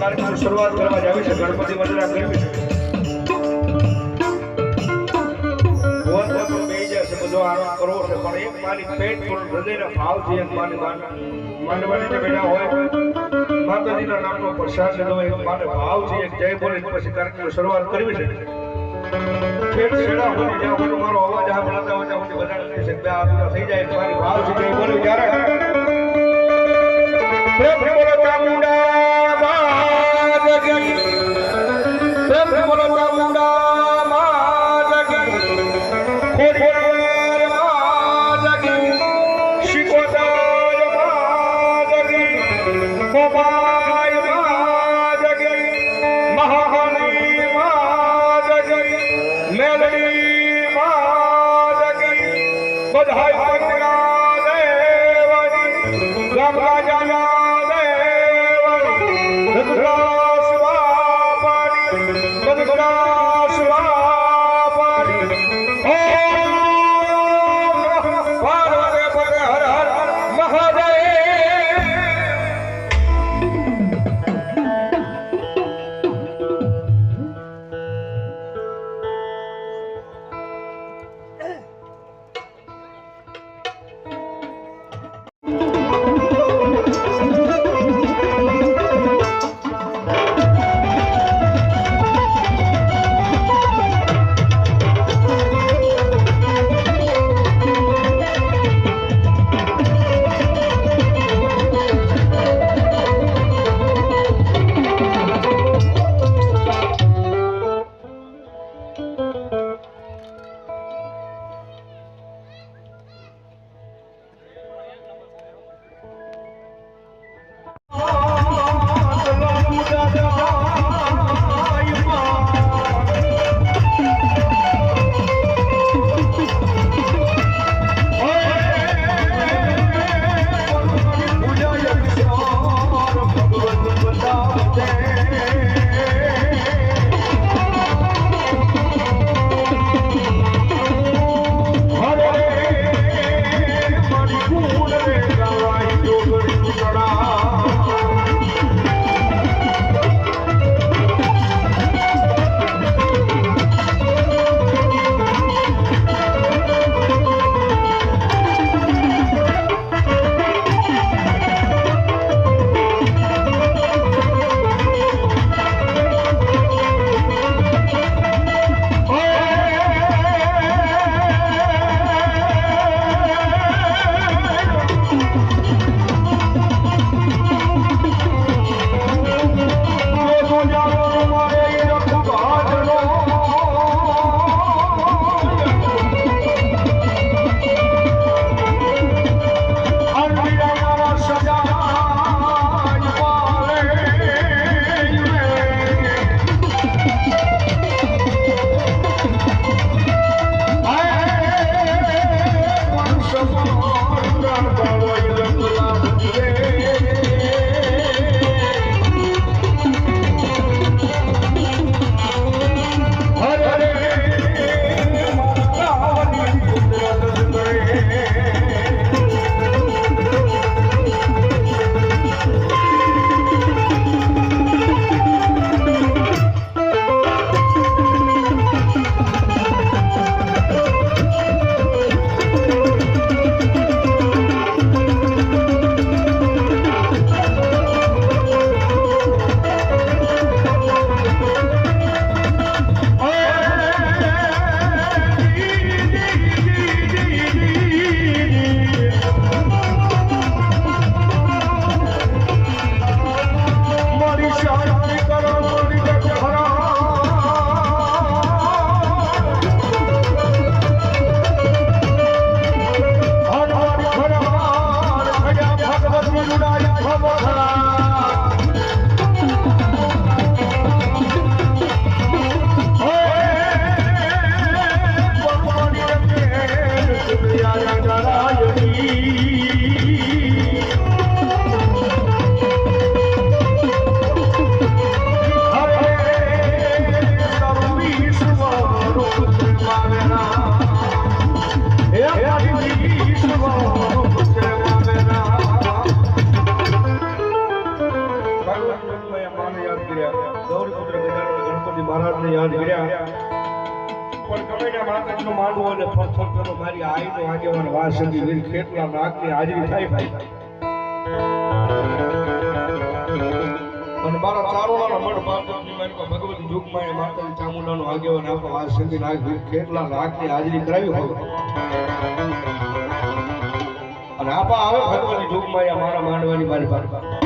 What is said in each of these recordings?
કાર્યક્રમની શરૂઆત કરવા જ આવી છે. ગણપતિ વંદના કરવી છે. બધો આરામ કરવો છે, પણ એક મારી પેટ પૂર્ણ હૃદયના ભાવથી એક મારી માંડવાની જે બેઠા હોય માતાજીના નામનો પ્રસાદ લીધો હોય, એક મારે ભાવથી એક જય બોલી પછી કાર્યક્રમની શરૂઆત કરવી છે. પેટ છેડા હોય જ્યાં બધું મારો અવાજ સાંભળતા હોય ત્યાં બધા કરી શકે. બે આદુરા થઈ જાય મારી ભાવથી જય બોલી ત્યારે પ્રેમ બોલો ચામુંડા માત કી, પ્રેમ બોલો ચામુંડા માત કી, ખોડિયાર માત કી, શિકોતર માત કી, ગોપાલ માત કી, મહાકાળી માત કી, મેલડી માત કી, બધાય પંડ્યા દેવની રામ રાજાના માંડવો અને પ્રથમ પેલો મારી આઈનો આગેવાન વાસંદી વીર ખેતલા નાગની હાજરી થાય ભાઈ અને મારા ચારોળાના મઢ માતાની મારી ભગવતી જોગમાં માતાજી ચામુંડાનો આગેવાન આપણો વાસંદી નાગ વીર ખેતલા નાગની હાજરી કરાવી હોય અને આપા આવે ભગવતી જોગમાં મારા માંડવાની મારી પાસે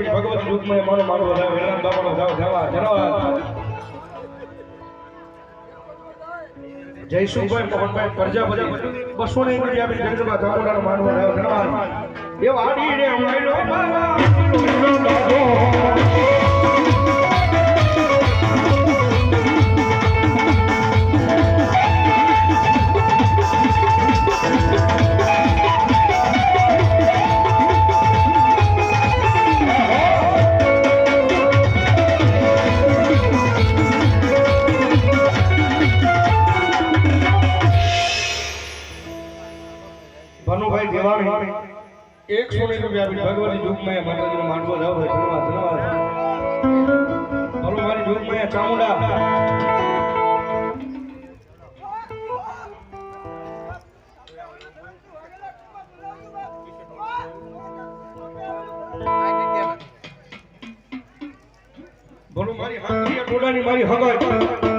ભગવતી યુગમાં મારો મારો વેલાન બાબાનો જવા જયસુભાઈ મોહનભાઈ પ્રજાપતિ 200 ની રૂપિયા આપી જગદંબા ધામોડાનો માનવો ધન્યવાદ એ વાડી રે અમારો બાબા ભાનુભાઈ દેવાણી 100 રૂપિયા ભગવતી જોગમાં માતાજીનો માંડવો જાવ ધન્યવાદ ધન્યવાદ બોલો મારી જોગમાં ચામુંડા બોલો મારી હાથીયા ટોડાની મારી હગાઈ